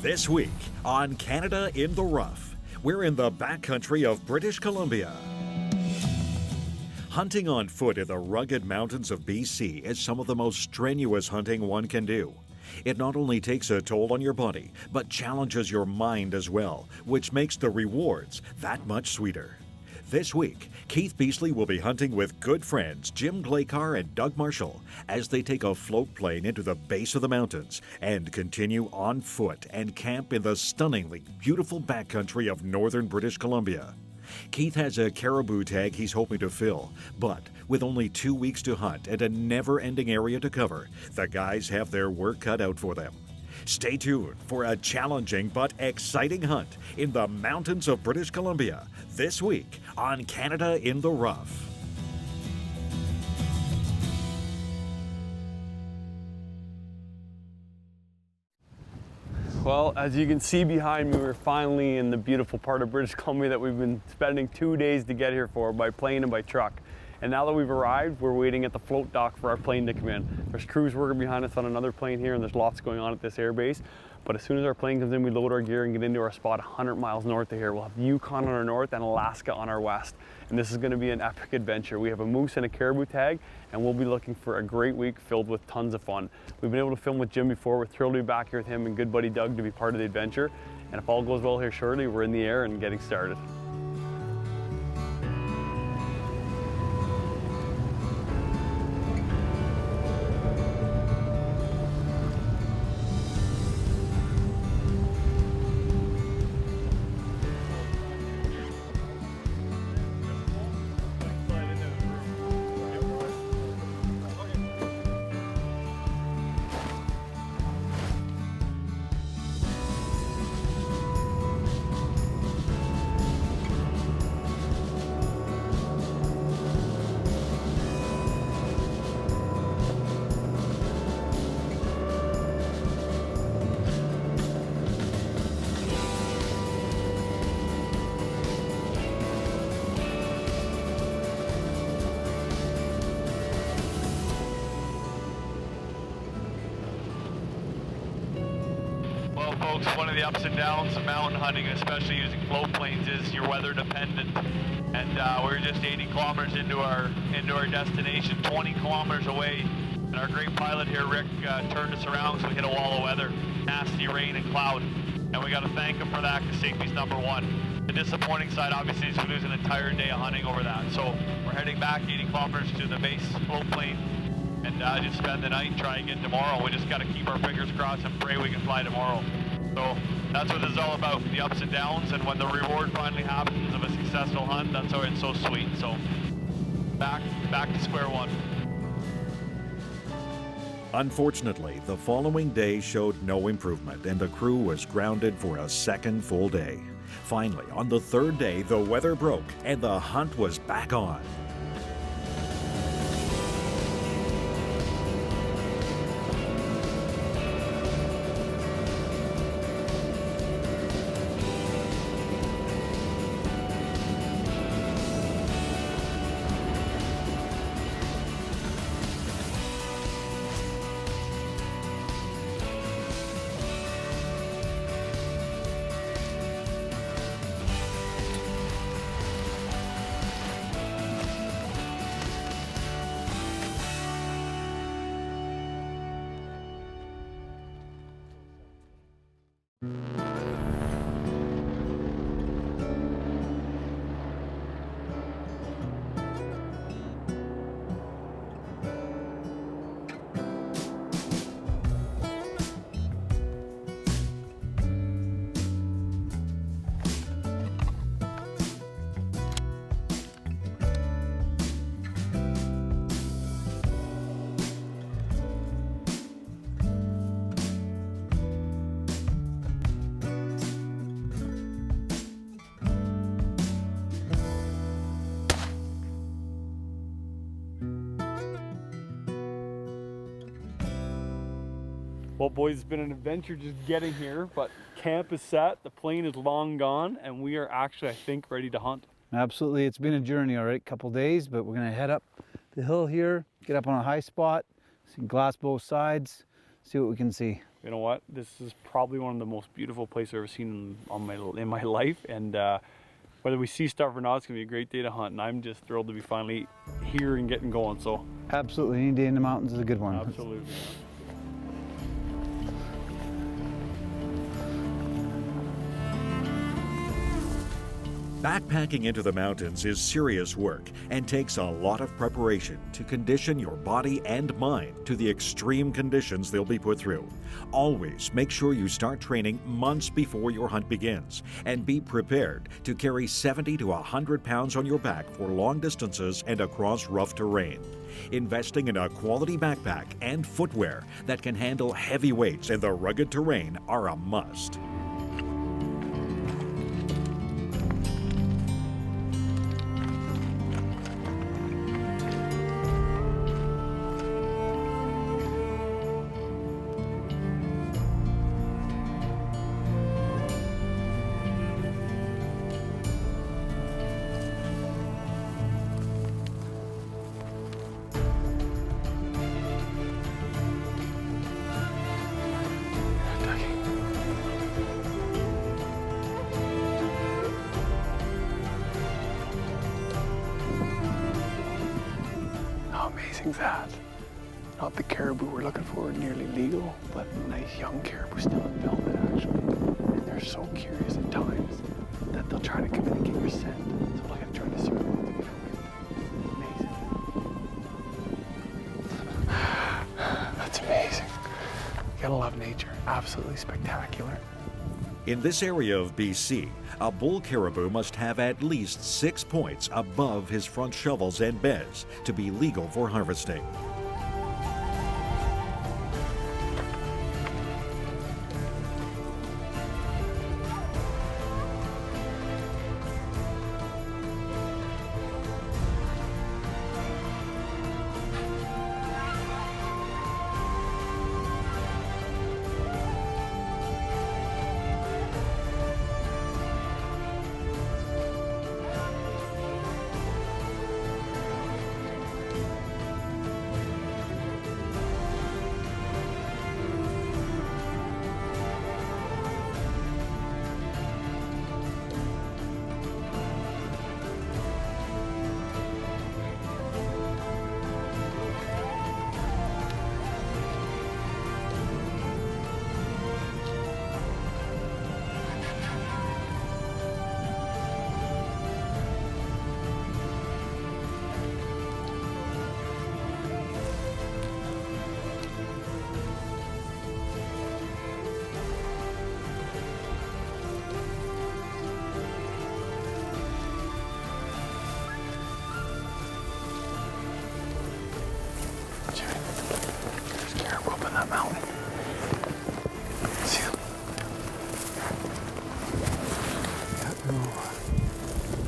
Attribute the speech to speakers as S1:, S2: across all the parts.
S1: This week on Canada in the Rough, we're in the backcountry of British Columbia. Hunting on foot in the rugged mountains of BC is some of the most strenuous hunting one can do. It not only takes a toll on your body, but challenges your mind as well, which makes the rewards that much sweeter. This week, Keith Beasley will be hunting with good friends Jim Glacar and Doug Marshall as they take a float plane into the base of the mountains and continue on foot and camp in the stunningly beautiful backcountry of northern British Columbia. Keith has a caribou tag he's hoping to fill, but with only 2 weeks to hunt and a never-ending area to cover, the guys have their work cut out for them. Stay tuned for a challenging but exciting hunt in the mountains of British Columbia this week on Canada in the Rough.
S2: Well, as you can see behind me, we're finally in the beautiful part of British Columbia that we've been spending 2 days to get here for by plane and by truck. And now that we've arrived, we're waiting at the float dock for our plane to come in. There's crews working behind us on another plane here, and there's lots going on at this air base. But as soon as our plane comes in, we load our gear and get into our spot 100 miles north of here. We'll have Yukon on our north and Alaska on our west. And this is going to be an epic adventure. We have a moose and a caribou tag, and we'll be looking for a great week filled with tons of fun. We've been able to film with Jim before. We're thrilled to be back here with him and good buddy Doug to be part of the adventure. And if all goes well here shortly, we're in the air and getting started.
S3: Folks, one of the ups and downs of mountain hunting, especially using float planes, is you're weather dependent. And we're just 80 kilometers into our destination, 20 kilometers away. And our great pilot here, Rick, turned us around, so we hit a wall of weather, nasty rain and cloud. And we got to thank him for that, because safety's number one. The disappointing side, obviously, is we lose an entire day of hunting over that. So we're heading back 80 kilometers to the base float plane and just spend the night and try again tomorrow. We just got to keep our fingers crossed and pray we can fly tomorrow. So that's what this is all about, the ups and downs, and when the reward finally happens of a successful hunt, that's why it's so sweet. So back to square one.
S1: Unfortunately, the following day showed no improvement and the crew was grounded for a second full day. Finally, on the third day, the weather broke and the hunt was back on.
S2: Well, boys, it's been an adventure just getting here, but camp is set, the plane is long gone, and we are actually, I think, ready to hunt.
S4: Absolutely, it's been a journey, all right, couple days, but we're gonna head up the hill here, get up on a high spot, see glass both sides, see what we can see.
S2: You know what? This is probably one of the most beautiful places I've ever seen in my life. And whether we see stuff or not, it's gonna be a great day to hunt. And I'm just thrilled to be finally here and getting going. So
S4: Absolutely, any day in the mountains is a good one.
S2: absolutely.
S1: Backpacking into the mountains is serious work and takes a lot of preparation to condition your body and mind to the extreme conditions they'll be put through. Always make sure you start training months before your hunt begins and be prepared to carry 70 to 100 pounds on your back for long distances and across rough terrain. Investing in a quality backpack and footwear that can handle heavy weights in the rugged terrain are a must.
S5: How amazing is that? Not the caribou we're looking for, nearly legal, but nice young caribou still in velvet actually. And they're so curious at times that they'll try to come in and get your scent. So look at trying to circle to get amazing. That's amazing. You gotta love nature. Absolutely spectacular.
S1: In this area of BC, a bull caribou must have at least 6 points above his front shovels and beds to be legal for harvesting.
S5: There's caribou up in that mountain. See them?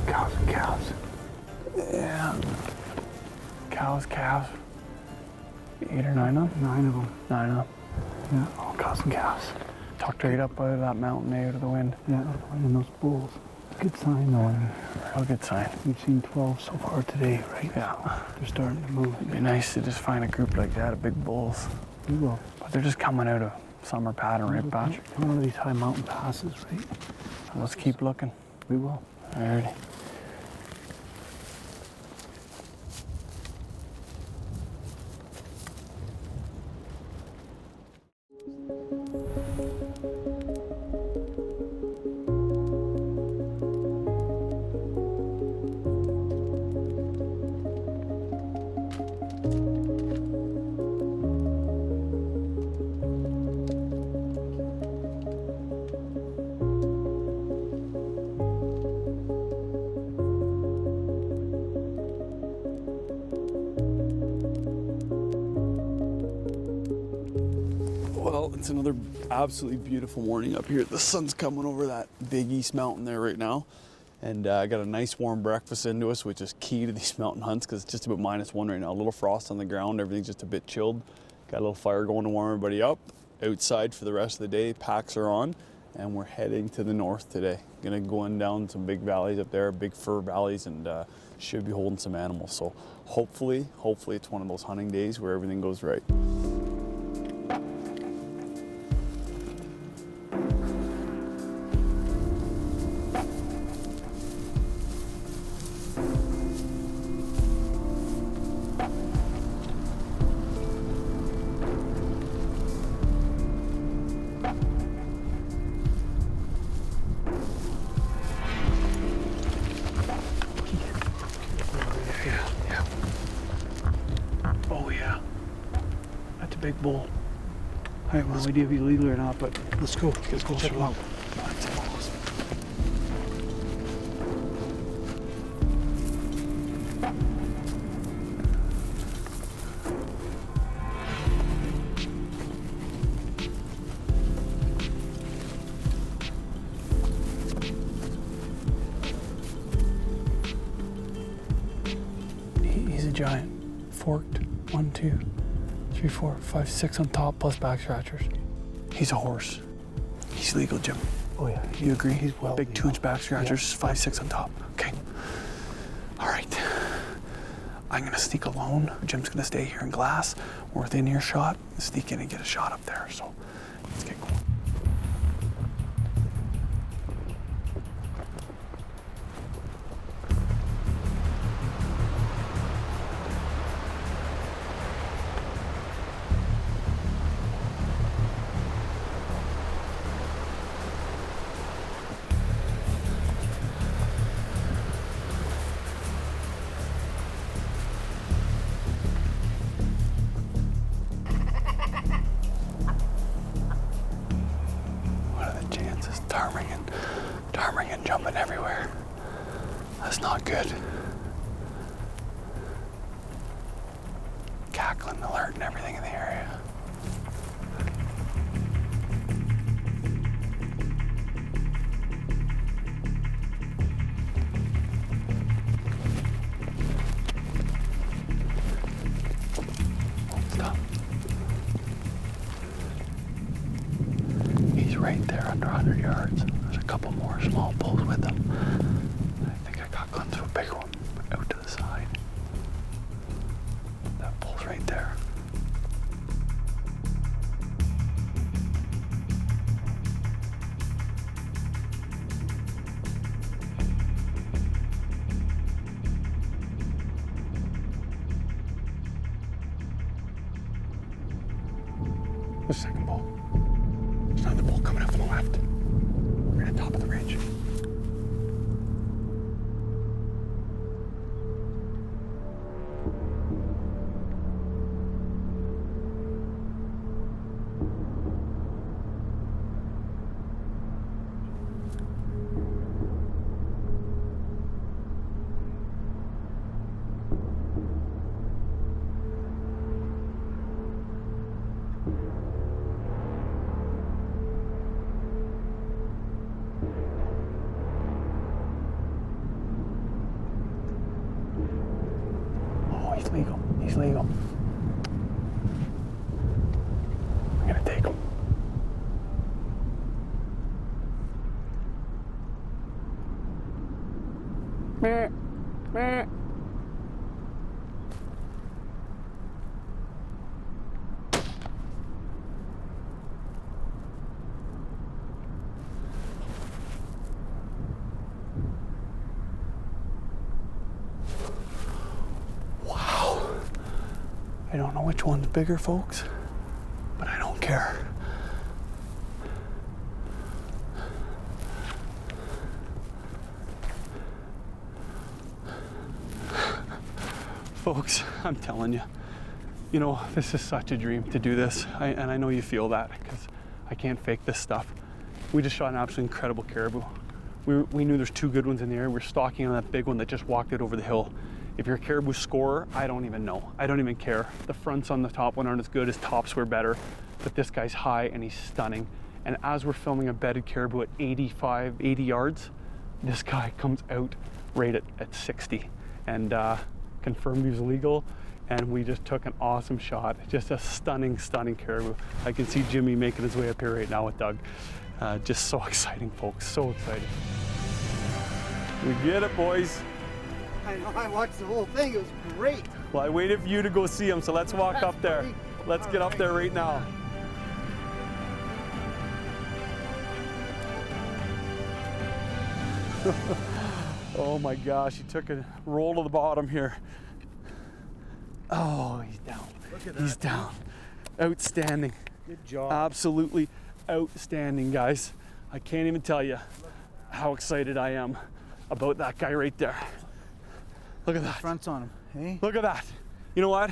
S5: Cows and cows. Yeah. Cows, calves. 8 or 9 of them? 9 of them. 9 of them. Yeah. All cows and calves. Tucked right up out of that mountain, out of the wind.
S4: Yeah, and those bulls. Good sign though.
S5: Real good sign.
S4: We've seen 12 so far today, right?
S5: Yeah.
S4: They're starting to move.
S5: It'd be nice to just find a group like that of big bulls.
S4: We will.
S5: But they're just coming out of summer pattern, right, Patrick?
S4: One of these high mountain passes, right?
S5: Let's keep looking.
S4: We will.
S5: Alrighty. Well, it's another absolutely beautiful morning up here. The sun's coming over that big east mountain there right now. And I got a nice warm breakfast into us, which is key to these mountain hunts because it's just about -1 right now. A little frost on the ground, everything's just a bit chilled. Got a little fire going to warm everybody up. Outside for the rest of the day, packs are on, and we're heading to the north today. Gonna go on down some big valleys up there, big fir valleys, and should be holding some animals. So hopefully it's one of those hunting days where everything goes right. bull. I have no idea if he's legal or not, but let's go. Let's go check him out. He's a giant. Forked. 1, 2, 3, 4, 5, 6 on top plus back scratchers. He's a horse. He's legal, Jim.
S4: Oh yeah.
S5: You agree?
S4: He's well
S5: big
S4: legal.
S5: 2-inch back scratchers,
S4: Yeah.
S5: 5, 6 on top. Okay. All right. I'm gonna sneak alone. Jim's gonna stay here in glass. We're within earshot. Sneak in and get a shot up there. So let's get going. What are the chances? Ptarmigan jumping everywhere. That's not good. Cackling, alert, and everything in the area. Stop. He's right there under 100 yards. There's a couple more small bulls with him. I think I got glimpse of a bigger one out to the side. That bull's right there. The second bull. There's another bull coming up on the left. We're at the top of the ridge. Oh, he's legal. He's legal. I'm gonna take him. Meh. Meh. I don't know which one's bigger, folks, but I don't care. Folks, I'm telling you, this is such a dream to do this, and I know you feel that because I can't fake this stuff. We just shot an absolutely incredible caribou. We knew there's 2 good ones in the area. We're stalking on that big one that just walked it over the hill. If you're a caribou scorer, I don't even know. I don't even care. The fronts on the top one aren't as good, his tops were better, but this guy's high and he's stunning. And as we're filming a bedded caribou at 80 yards, this guy comes out right at 60 and confirmed he was legal. And we just took an awesome shot. Just a stunning, stunning caribou. I can see Jimmy making his way up here right now with Doug. Just so exciting, folks, so exciting. We get it, boys.
S6: I know, I watched the whole thing, it was great.
S2: Well, I waited for you to go see him, so let's walk up there. Let's get up there right now. Oh my gosh, he took a roll to the bottom here. Oh, he's down.
S6: Look at that.
S2: He's down. Outstanding.
S6: Good job.
S2: Absolutely outstanding, guys. I can't even tell you how excited I am about that guy right there. Look at that.
S4: Fronts on him, hey?
S2: Look at that. You know what?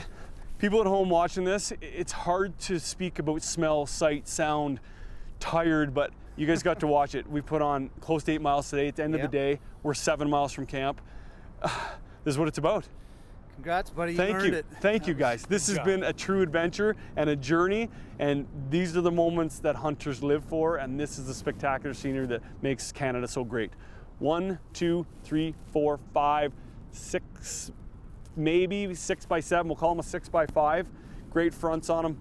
S2: People at home watching this, it's hard to speak about smell, sight, sound, tired, but you guys got to watch it. We put on close to 8 miles today. At the end of the day, we're 7 miles from camp. This is what it's about.
S6: Congrats, buddy.
S2: Thank you. Thank you, guys. This has been a true adventure and a journey, and these are the moments that hunters live for, and this is the spectacular scenery that makes Canada so great. 1, 2, 3, 4, 5, 6, maybe 6 by 7. We'll call him a 6 by 5. Great fronts on him.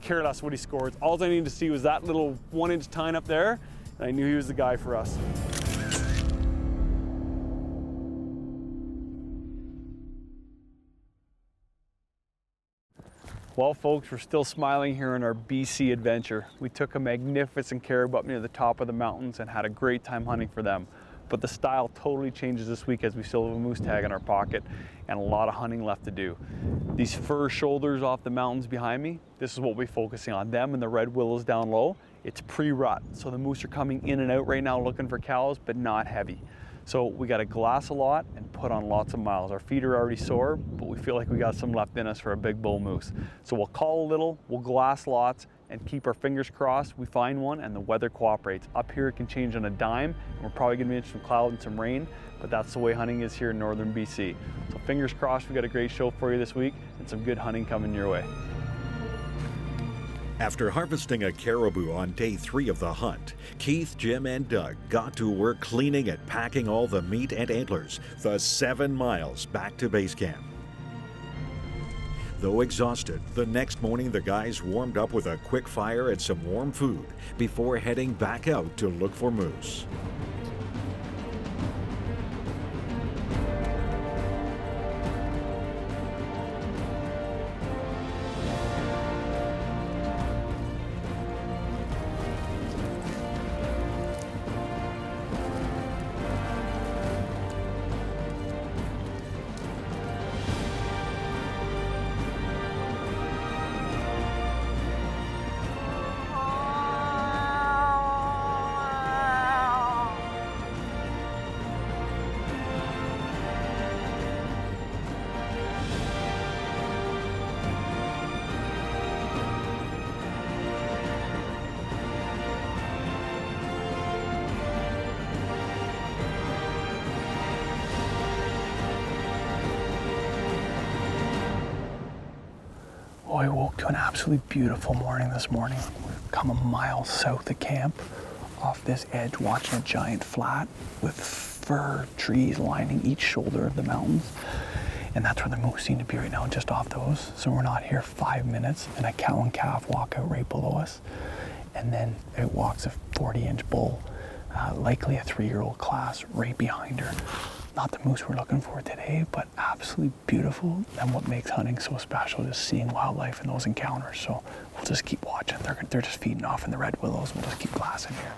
S2: Care less what he scores. All I needed to see was that little 1-inch tine up there, and I knew he was the guy for us. Well, folks, we're still smiling here on our BC adventure. We took a magnificent caribou up near the top of the mountains and had a great time hunting for them. But the style totally changes this week as we still have a moose tag in our pocket and a lot of hunting left to do. These fir shoulders off the mountains behind me, this is what we're focusing on. Them and the red willows down low. It's pre-rut, so the moose are coming in and out right now looking for cows, but not heavy. So we got to glass a lot and put on lots of miles. Our feet are already sore, but we feel like we got some left in us for a big bull moose. So we'll call a little, we'll glass lots, and keep our fingers crossed we find one and the weather cooperates. Up here it can change on a dime, and we're probably gonna be in some cloud and some rain, but that's the way hunting is here in northern BC. So fingers crossed we got a great show for you this week and some good hunting coming your way.
S1: After harvesting a caribou on day 3 of the hunt, Keith, Jim, and Doug got to work cleaning and packing all the meat and antlers the 7 miles back to base camp. Though exhausted, the next morning the guys warmed up with a quick fire and some warm food before heading back out to look for moose.
S7: Oh, I woke to an absolutely beautiful morning this morning. We've come a mile south of camp, off this edge, watching a giant flat with fir trees lining each shoulder of the mountains. And that's where the moose seem to be right now, just off those. So we're not here 5 minutes, and a cow and calf walk out right below us. And then it walks a 40-inch bull, likely a 3-year-old class, right behind her. Not the moose we're looking for today, but absolutely beautiful, and what makes hunting so special is seeing wildlife in those encounters. So we'll just keep watching. They're just feeding off in the red willows. We'll just keep glassing here.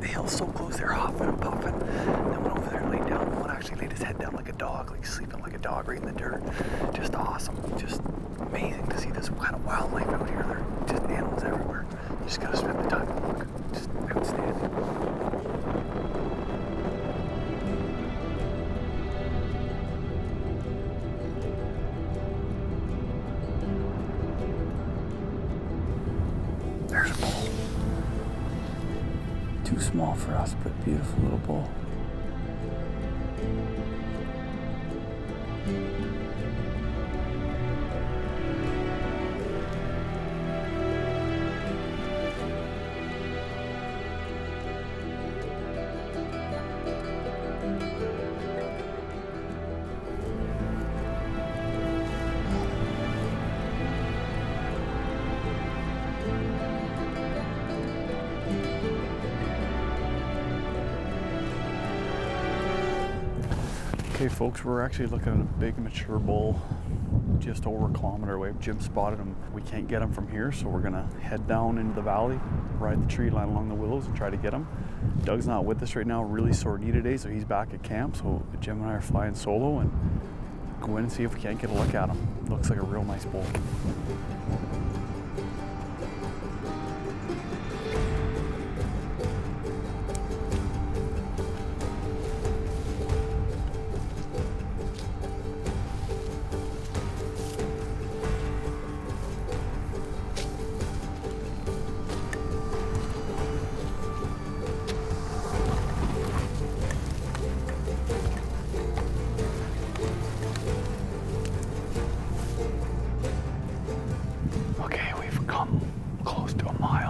S7: the hill so close, they're huffing and puffing. Then went over there and laid down. One actually laid his head down like a dog, like sleeping like a dog right in the dirt. Just awesome. Just amazing to see this kind of wildlife out here. There are just animals everywhere. You just gotta spend the time to look. Just outstanding. There's a bull. Too small for us, but beautiful little bull. Okay folks, we're actually looking at a big mature bull just over a kilometer away. Jim spotted him. We can't get him from here, so we're gonna head down into the valley, ride the tree line along the willows and try to get him. Doug's not with us right now, really sore knee today, so he's back at camp. So Jim and I are flying solo and go in and see if we can't get a look at him. Looks like a real nice bull.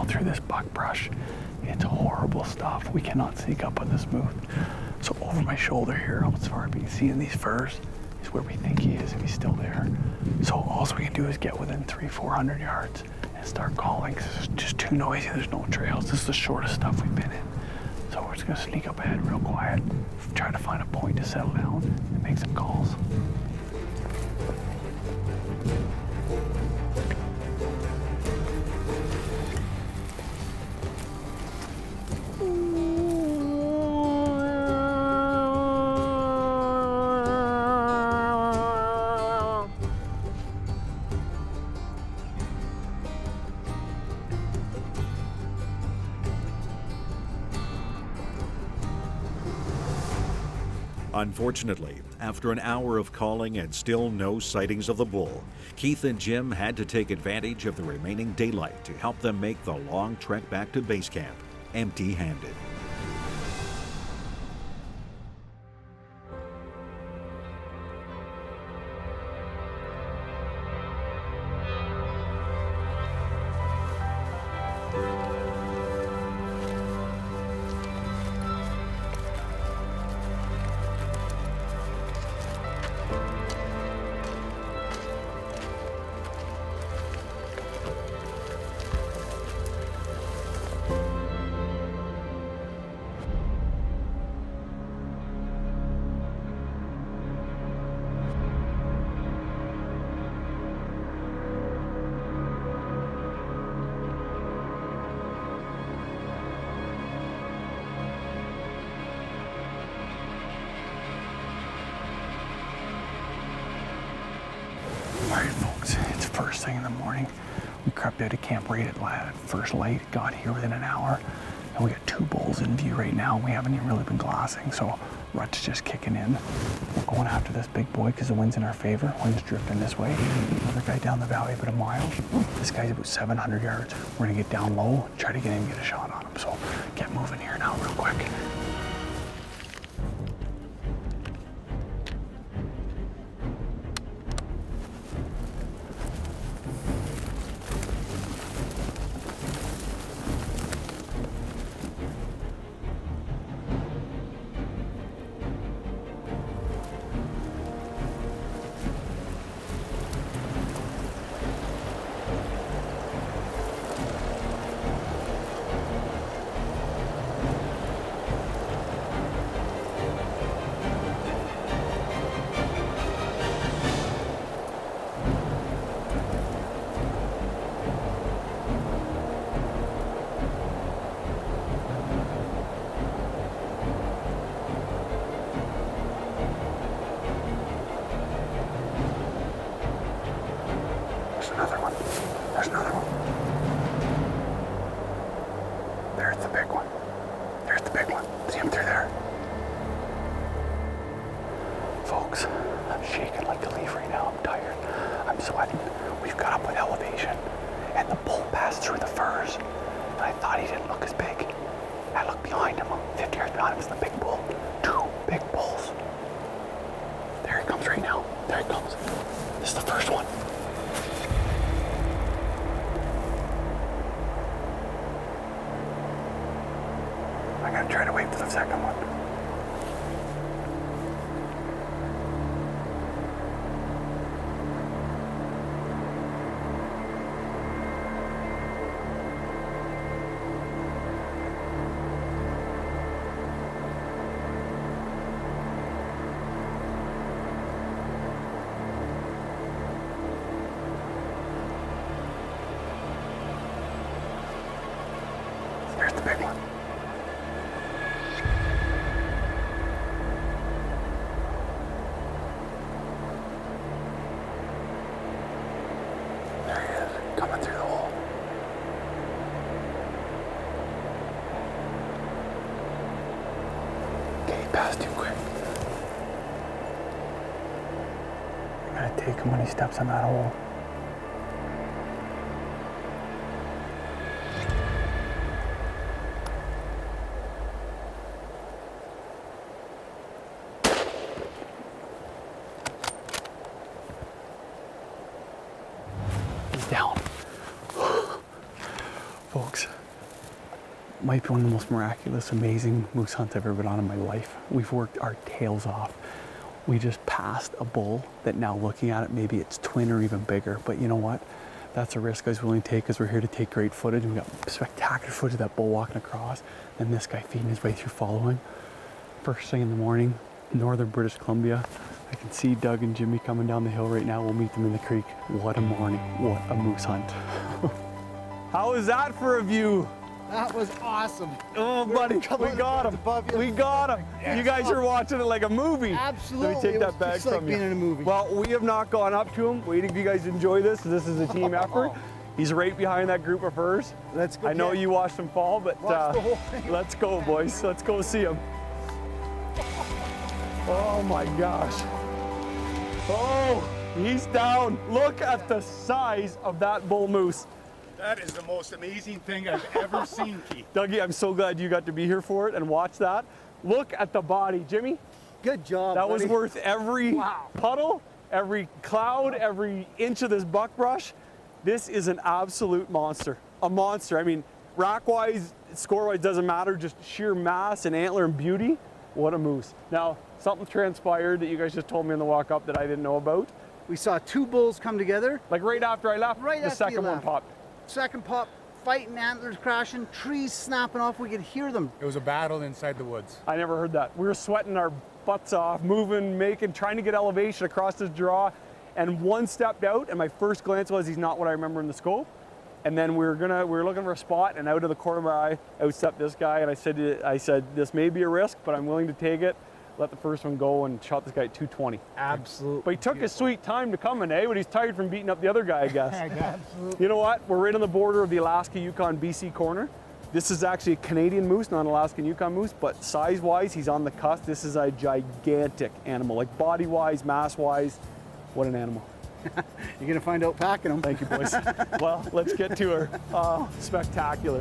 S7: Through this buckbrush. It's horrible stuff. We cannot sneak up on this smooth. So over my shoulder here, as far as we can see in these firs, is where we think he is if he's still there. So all we can do is get within 300-400 yards and start calling because it's just too noisy. There's no trails. This is the shortest stuff we've been in. So we're just gonna sneak up ahead real quiet, try to find a point to settle down and make some calls.
S1: Unfortunately, after an hour of calling and still no sightings of the bull, Keith and Jim had to take advantage of the remaining daylight to help them make the long trek back to base camp empty-handed. All right, folks, it's first thing in the morning. We crept out of camp right at first light, got here within an hour, and we got two bulls in view right now. We haven't even really been glassing, so rut's just kicking in. We're going after this big boy because the wind's in our favor. Wind's drifting this way. Another guy down the valley about a mile. This guy's about 700 yards. We're gonna get down low, try to get in and get a shot on him. So get moving here now real quick.
S7: See him through there? Folks, I'm shaking like a leaf right now. I'm tired. I'm sweating. We've got up with elevation, and the bull passed through the firs. And I thought he didn't look as big. I looked behind him. 50 yards behind him is the big bull. 2 big bulls. There he comes right now. There he comes. This is the first one. I'm gonna try to wait for the second one. There's the big one. There he is, coming through the hole. Okay, he passed too quick. I'm gonna take him when he steps in that hole. Down. Folks, might be one of the most miraculous, amazing moose hunts I've ever been on in my life. We've worked our tails off. We just passed a bull that now looking at it, maybe it's twin or even bigger, but you know what? That's a risk I was willing to take because we're here to take great footage. We got spectacular footage of that bull walking across, and this guy feeding his way through following. First thing in the morning, northern British Columbia. I can see Doug and Jimmy coming down the hill right now. We'll meet them in the creek. What a morning. What a moose hunt. How is that for a view?
S6: That was awesome.
S7: Oh, buddy, we got him. We got him. You guys are watching it like a movie.
S6: Absolutely.
S7: Let me take that bag
S6: just like
S7: from
S6: being
S7: you.
S6: in a movie.
S7: Well, we have not gone up to him. Waiting for you guys to enjoy this. This is a team effort. He's right behind that group of firs.
S6: Let's go.
S7: I know you watched him fall, but
S6: Watch the whole thing.
S7: let's go, boys. Let's go see him. Oh my gosh. Oh, he's down. Look at the size of that bull moose.
S8: That is the most amazing thing I've ever seen, Keith.
S7: Dougie, I'm so glad you got to be here for it and watch that. Look at the body, Jimmy.
S6: Good job.
S7: That was
S6: buddy.
S7: worth every puddle, every cloud, every inch of this buckbrush. This is an absolute monster. A monster. I mean, rack-wise, score-wise, doesn't matter. Just sheer mass and antler and beauty. What a moose. Now, something transpired that you guys just told me on the walk up that I didn't know about.
S6: We saw 2 bulls come together.
S7: Like right after I left,
S6: Right
S7: the
S6: after you
S7: second one
S6: left.
S7: popped.
S6: Second pop, fighting, antlers crashing, trees snapping off. We could hear them.
S8: It was a battle inside the woods.
S7: I never heard that. We were sweating our butts off, moving, trying to get elevation across this draw. And one stepped out, and my first glance was he's not what I remember in the scope. And then we were looking for a spot, and out of the corner of my eye, out stepped this guy, and I said, this may be a risk, but I'm willing to take it. Let the first one go and shot this guy at 220.
S6: Absolutely.
S7: But he took his sweet time to come in, eh? But he's tired from beating up the other guy, I guess.
S6: Absolutely.
S7: You know what? We're right on the border of the Alaska, Yukon, BC corner. This is actually a Canadian moose, not an Alaskan Yukon moose, but size-wise, he's on the cusp. This is a gigantic animal, like body-wise, mass-wise. What an animal.
S6: You're gonna find out packing them.
S7: Thank you, boys. Well, let's get to her. Oh, spectacular.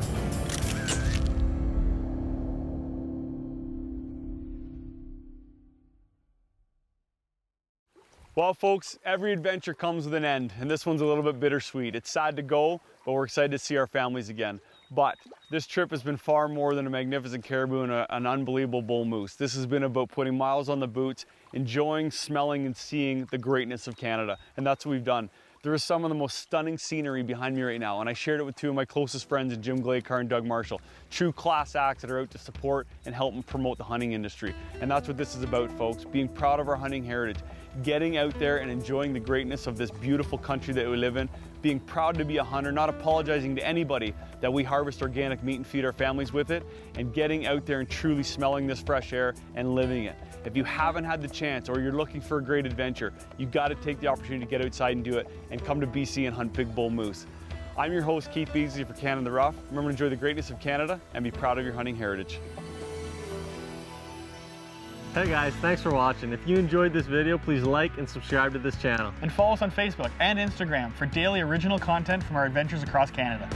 S7: Well, folks, every adventure comes with an end, and this one's a little bit bittersweet. It's sad to go, but we're excited to see our families again. But this trip has been far more than a magnificent caribou and an unbelievable bull moose. This has been about putting miles on the boots, enjoying, smelling, and seeing the greatness of Canada, and that's what we've done. There is some of the most stunning scenery behind me right now, and I shared it with 2 of my closest friends, Jim Gladecar and Doug Marshall. True class acts that are out to support and help promote the hunting industry. And that's what this is about, folks, being proud of our hunting heritage, getting out there and enjoying the greatness of this beautiful country that we live in, being proud to be a hunter, not apologizing to anybody that we harvest organic meat and feed our families with it, and getting out there and truly smelling this fresh air and living it. If you haven't had the chance or you're looking for a great adventure, you've got to take the opportunity to get outside and do it and come to BC and hunt big bull moose. I'm your host, Keith Beasley for Canada Rough. Remember to enjoy the greatness of Canada and be proud of your hunting heritage.
S9: Hey guys, thanks for watching. If you enjoyed this video, please like and subscribe to this channel.
S7: And follow us on Facebook and Instagram for daily original content from our adventures across Canada.